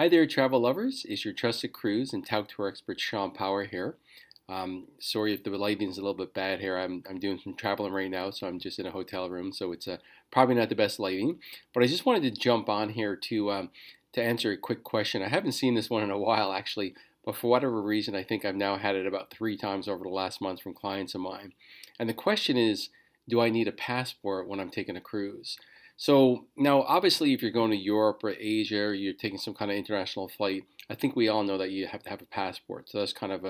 Hi there, travel lovers. It's your trusted cruise and Tauck tour expert Shawn Power here. Sorry if the lighting's a little bit bad here. I'm doing some traveling right now, so I'm just in a hotel room, so it's probably not the best lighting. But I just wanted to jump on here to answer a quick question. I haven't seen this one in a while, actually, but for whatever reason, I think I've now had it about 3 times over the last month from clients of mine. And the question is, do I need a passport when I'm taking a cruise? So now, obviously, if you're going to Europe or Asia or you're taking some kind of international flight, I think we all know that you have to have a passport. So that's kind of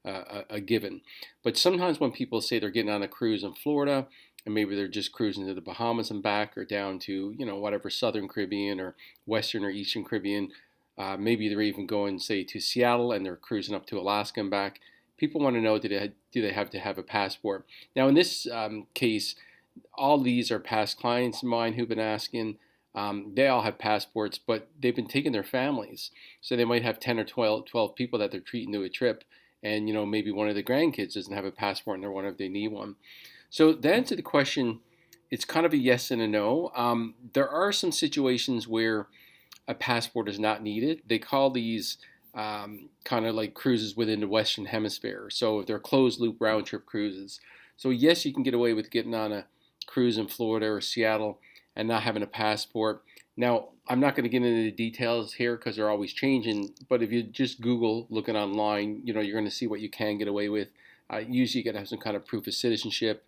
a given. But sometimes when people say they're getting on a cruise in Florida, and maybe they're just cruising to the Bahamas and back, or down to whatever Southern Caribbean or Western or Eastern Caribbean, maybe they're even going, say, to Seattle and they're cruising up to Alaska and back. People want to know, do they have to have a passport? Now, in this case, all these are past clients of mine who've been asking. They all have passports, but they've been taking their families. So they might have 10 or 12 people that they're treating to a trip. And, maybe one of the grandkids doesn't have a passport and they're wondering if they need one. So to answer the question, it's kind of a yes and a no. There are some situations where a passport is not needed. They call these kind of like cruises within the Western Hemisphere. So they're closed loop round trip cruises. So yes, you can get away with getting on a cruise in Florida or Seattle and not having a passport. Now, I'm not going to get into the details here because they're always changing, but if you just Google looking online, you're going to see what you can get away with. Usually you got to have some kind of proof of citizenship.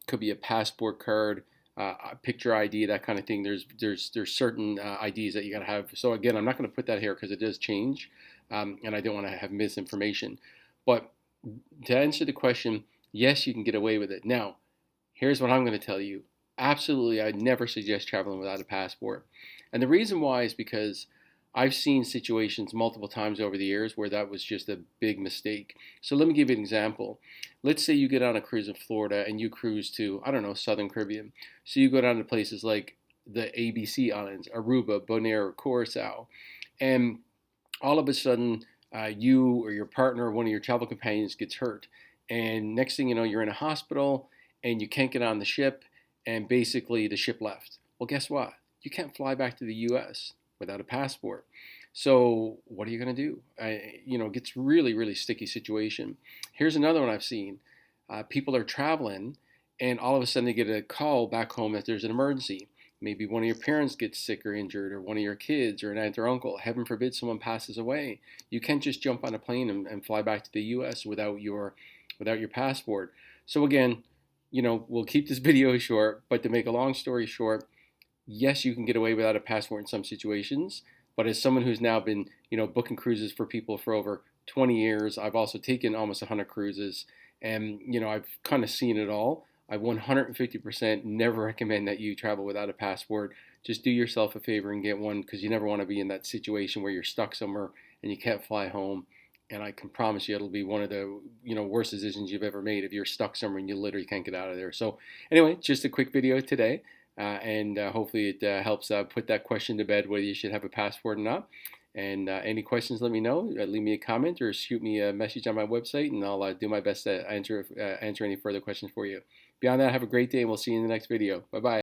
Could be a passport card, a picture ID, that kind of thing. There's certain IDs that you got to have. So again, I'm not going to put that here because it does change, and I don't want to have misinformation. But to answer the question, yes, you can get away with it. Now, here's what I'm going to tell you. Absolutely, I never suggest traveling without a passport. And the reason why is because I've seen situations multiple times over the years where that was just a big mistake. So let me give you an example. Let's say you get on a cruise in Florida and you cruise to, I don't know, Southern Caribbean. So you go down to places like the ABC Islands, Aruba, Bonaire, Curacao, and all of a sudden you or your partner or one of your travel companions gets hurt. And next thing you know, you're in a hospital and you can't get on the ship, and basically the ship left. Well, guess what? You can't fly back to the US without a passport. So what are you going to do? It gets really, really sticky situation. Here's another one I've seen. People are traveling, and all of a sudden they get a call back home that there's an emergency. Maybe one of your parents gets sick or injured, or one of your kids, or an aunt or uncle. Heaven forbid someone passes away. You can't just jump on a plane and fly back to the U.S. without your passport. So again, we'll keep this video short, but to make a long story short, yes, you can get away without a passport in some situations. But as someone who's now been, booking cruises for people for over 20 years, I've also taken almost 100 cruises, and I've kind of seen it all. I 150% never recommend that you travel without a passport. Just do yourself a favor and get one, because you never want to be in that situation where you're stuck somewhere and you can't fly home. And I can promise you it'll be one of the worst decisions you've ever made if you're stuck somewhere and you literally can't get out of there. So anyway, just a quick video today. And hopefully it helps put that question to bed, whether you should have a passport or not. And any questions, let me know. Leave me a comment or shoot me a message on my website, and I'll do my best to answer any further questions for you. Beyond that, have a great day, and we'll see you in the next video. Bye-bye.